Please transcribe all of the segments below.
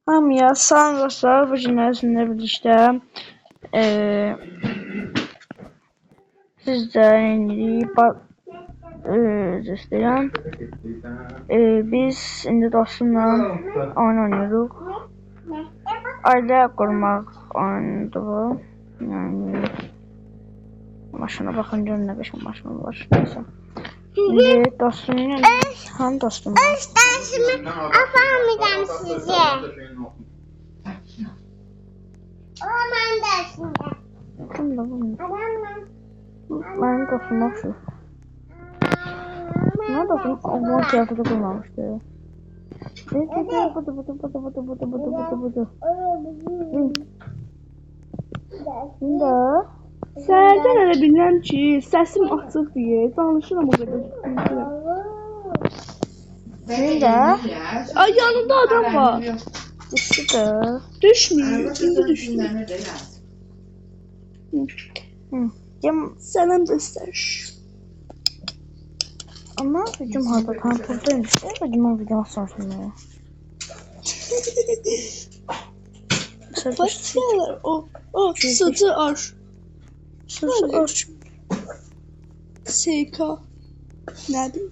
Hamıya salam dostlar, bu gün sizinlə birlikdə sizlərlə istəyirəm. Biz indi dostumla oyun oynayırıq. Ailə qurmaq oyunudur bu. Yəni maşına baxın görün nə qəşəng maşın var. Neyse. İndi dostum hanı dostum? Dersimi afamayacağım size. Aman dersinde. Kim de bu? Adamım. Benim dostum oxşur. Nə dostum? Oğlan kıyafeti qurmamışdı. Budu. İndi Sənəddən elə bilirəm ki, səsim açıq deyə danışıram o qədər. İndi Ay, yanında adam var. düşdü. Düşmür, indi düşmür. Yem Sənəm göstər. ama hücum harda tam buradaymış. Hücum video sonra. Başlayalım. O, saçı ar. Sözü aç. SK. Nədir?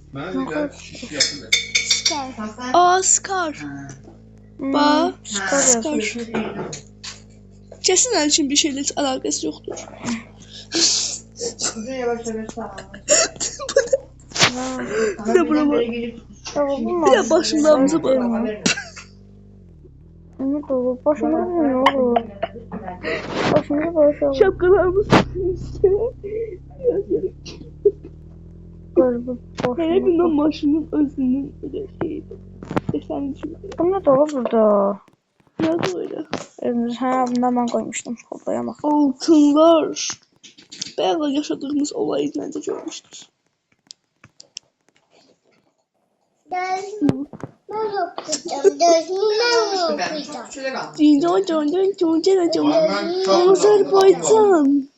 Scar. Scar. Bax, Scar. Kesin onun için bir şeyle hiç alakası yoktur. Bir de buna bak. Bir de başımdağımıza bak. Ne oldu? Başımda ne oldu? Başımda başım. Şapkalarımız üstüne. Hele bir maşının özünün öyle şeydi. Sen düşün. Bu ne dolu burada? Biraz öyle. Ha, bundan ben koymuştum. Hoplaya bak. Altınlar. Bayağı yaşadığımız olayı bence görmüştür. Dersimi ben okuyacağım. Dersimi ben okuyacağım. Azerbaycan.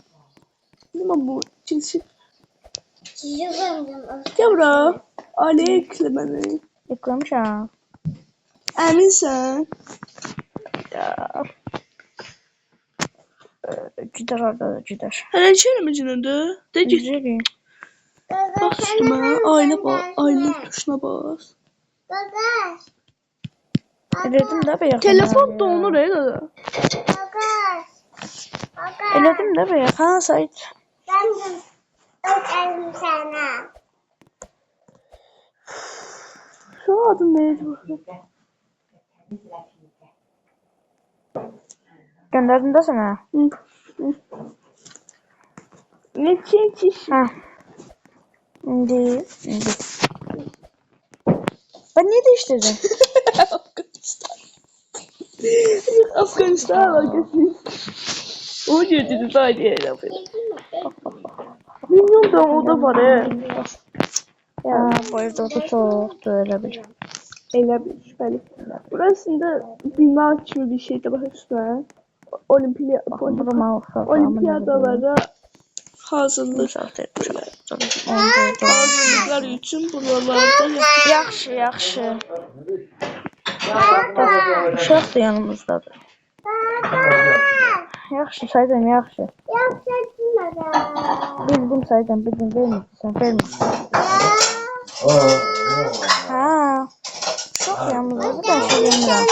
Ne bu? Çizgi. Sizi gönderiyorum. Gel bura. Ali ekle beni. Yıklamış ha. Eminsen. Ya. Gider orada da gider. Hele şeyle mi cinəndə? De git. Güzel. Bas üstüme. Aile tuşuna bas. Gagas. Eledim de be yakın. Telefon donur ya. Gagas. Eledim de be yakın Sait. Ben de öperim sana. Şu adın neydi bakayım? Gönderdim de sana. Hı. Ne çekiş? Ha. İndi. Ben niye değiştirdim? Afganistan alakası. O gördünüz daha diye yapayım. Milyon da o da var he. Ya bu evde o da soğuktu öyle bir. Elə bir şübhəli. Burasında bina kimi bir şey de var üstüne. Olimpiyadalara hazırlık. Hazırlıklar için buralarda Yaxşı. Uşaq da yanımızdadır. Yaxşı Saydan, yaxşı. Bildim Saydan, bildim. Vermirsən. Ha. Uşaq yanımızdadır, ben şey bilmirəm.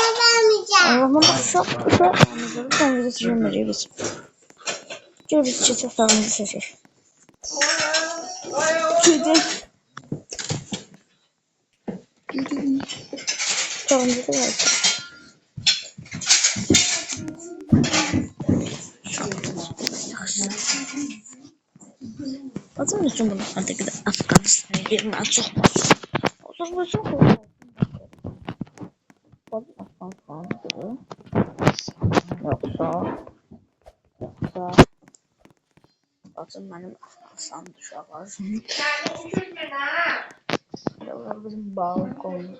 Allah'ım bak uşaq yanımızdadır, ben bizi silməyəcək biz. Gel biz çiçək otağımızı seçək. Çocuk. Otağımızı da var. Azam üçün bunu hadi gidelim Afganistan'a yerini açıq. Azərbaycan qoyulur. Afganistan'dır. Yoxsa Azım mənim Afganistan'da uşaqlar. Yollar bizim balkon.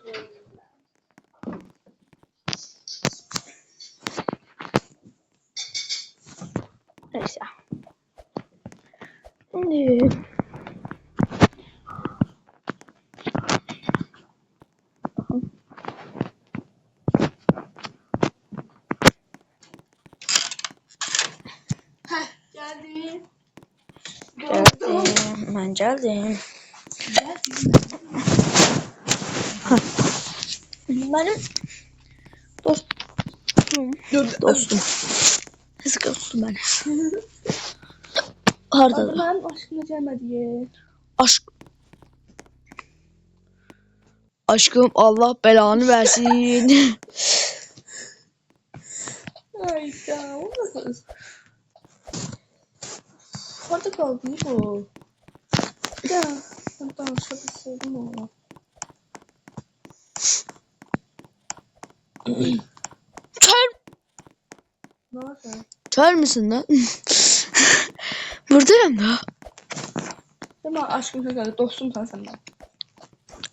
Neyse. Şimdi bakın. Geldim. Geldim. Ben geldim. Benim dostum. Eski dostum benim. Adı Hardadır? benim aşkına gelmedi. Aşk. Aşkım Allah belanı versin. Hayda, o nasıl? Orada kaldı bu. Ya, ben danışabilseydim ona. Kör, Ne var ya? kör müsün lan? Buradayım da. Değil mi? Aşkım geldi. Dostum sen ben.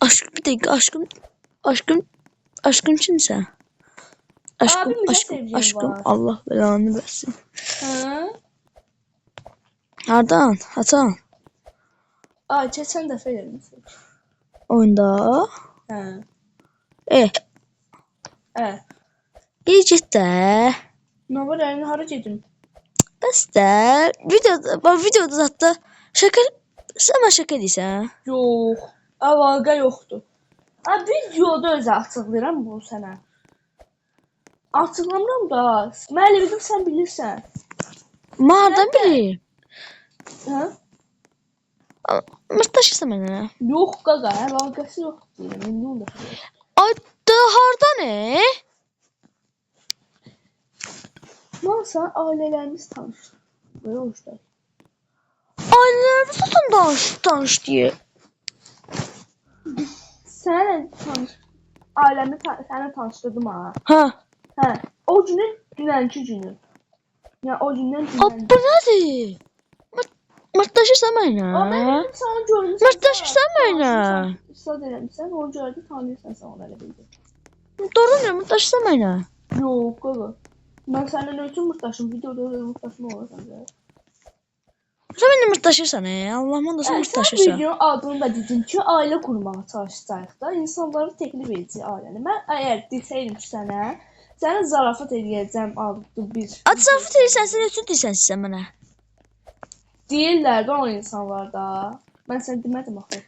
Aşkım bir dakika aşkım kimse? Aşkım Abim de aşkım sevdiğim aşkım var. Allah belanı versin. Ha? Nereden? Hatan. Aa, geçen dəfə eləmişik. Oyunda. Hə. Hə. İyi git de. Nə var, yəni hara gedim? Bəs də. Videoda zaten şaka. Sen şaka deyirsən. Yox. Əlaqə yoxdur. Ha, videoda özü açıqlayıram bu sənə. Açıqlamıram da. Mən elə bildim sən bilirsən. Hardan bileyim? Hə? Mırtlaşırsan mənə. Yox qaqa, əlaqəsi yoxdur. Nə olur? Ay da hardan Nəysə, ailələrimiz tanışdı. Belə olmuşlar. Ailələrimiz zaten tanış diye. Sən tanış. Ailəmi sənə tanışdırdım ha. Ha. Hə. O günün dünənki günü. Yəni o gündən Abi bu nədir? Mırtlaşırsan mənə. Amma mən sana görmüşəm. Mırtlaşırsan mənə. İstad eləmişsən, onu gördü, tanıyırsan sən onu elə bildin. Doğrudan ya mırtlaşırsan mənə. Yox, qaqa. Mən səndən ötürü mırtlaşım, videoda öyle mırtlaşma olasan da. Sen benimle mırtlaşırsan Allah'ım da sen Sən mırtlaşırsan. videonun adını da dedin ki, ailə qurmağa çalışacaq da, insanları təklif edəcək ailəni. Mən əgər desəydim ki sənə, sənə zarafat edəcəm adlı bir. Atsafı deyirsən, sən ötün deyirsən sən mənə. Deyirlər də o insanlar da. Mən sənə demədim axı.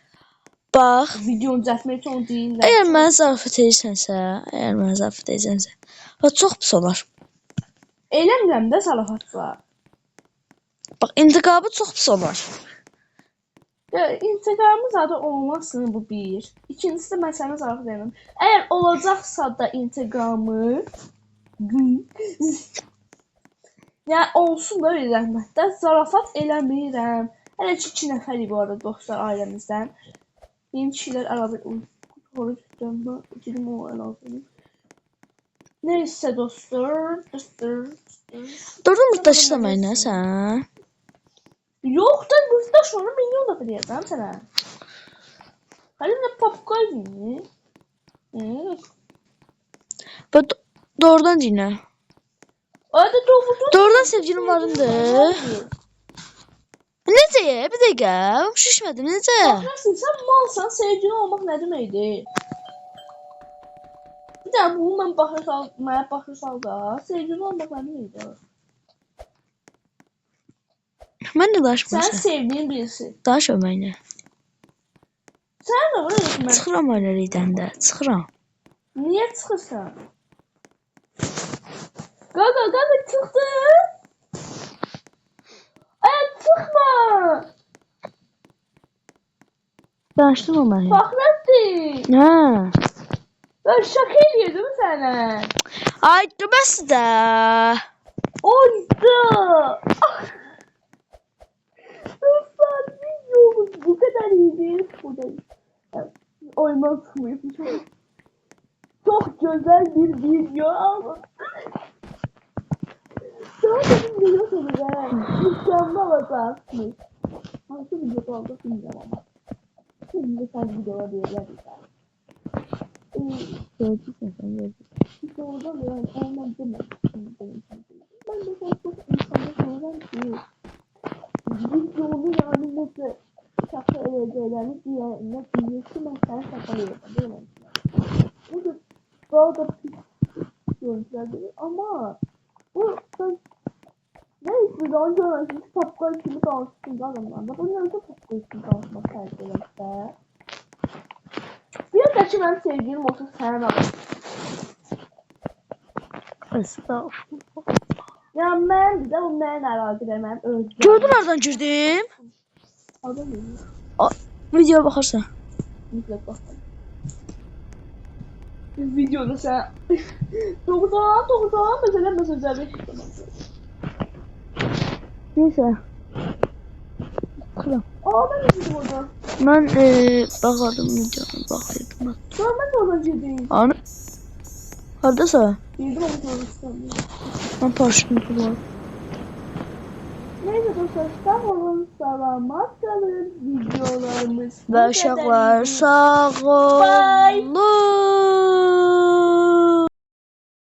Bax, Videonu düzəltmək üçün onu deyirlər. əgər mənə zarafat edirsənsə, bax çox pis olar. Eləmirəm də zarafatla. Bax, intiqabı çox pis olar. İntiqamımız adı olmasın bu bir. İkincisi də mən sənə zarafat edirəm. Əgər olacaqsa da intiqamı yəni olsun da bir rəhmətdə zarafat eləmirəm. Hələ ki 2 nəfərik bu arada dostlar ailəmizdən. Yeni kişilər arada gidim o əlaqəni. Neysə dostlar. Doğrudan mırtlaşırsan mənə sən. Yox da mırtlaşma, milyon dəfə deyəcəm sənə. Hələ nə popqaydı? Bax, doğrudan dinlə. Ayda Doğrudan sevgilin varındı. Necə? Bir dəqiqə. Şişmədim, necə? Baxırsın, sən malsan, sevgili olmaq nə deməkdir? Bir də bunu mən mənə baxırsal da, sevgili olmaq nə deməkdir? Mən də Sən danışmırsan. sevdiyin birisi. Danışma mənə. Sən də var ya, Çıxıram ailəlikdən də, çıxıram. niyə çıxırsan? Qaqa, çıxdı! Çıxma! Danışdırma məni. Fəxrəddin! Hə. Ben şaka ediyordum sana. Ay, bəs də. Oydu! Dostlar, videomuz bu kadar iyiydi. Oyman çıkmıyor. Çok güzel bir video ama. Daha demin biliyorsunuz ha. Mükemmel olacaksınız. Nasıl video oldu bilmiyorum ama. Şimdi sen videolar diyebiliriz. Gördün sen gördün. İşte orada yani olmam demedim. Ben de çok insana söyleyeceğim ki videonu yani nasıl şaka edeceğlerini diğerine dinlesi mesela şakalıyor. Değil mi? Bu da daha da pis görüntüler değil ama bu ben Neyse daha sonra şimdi tapka kimi danışsın adamlar. Ben nerede tapka kimi danışmak tercih ederse. Bir de ki benim sevgilim olsa sen adam. Estağfurullah. Ya ben bir de bu mənə əlaqədar mənim özüm. Gördün oradan girdim. Adam yedim. Videoya bakarsan. Mütləq baxın. Videoda sen doğrudan mesela mesajları Neyse. Kıram. Aa ben de girdim orada. Ben bakardım videoya bakıyordum ben. Görmez oradan girdim. Anı. Haradasa? Girdim ama görmüştüm. Ben paraşütüm var. Neyse dostlar sağ olun, selamat kalın. Videolarımız bu Ve uşaqlar kadarıydı. sağ olun.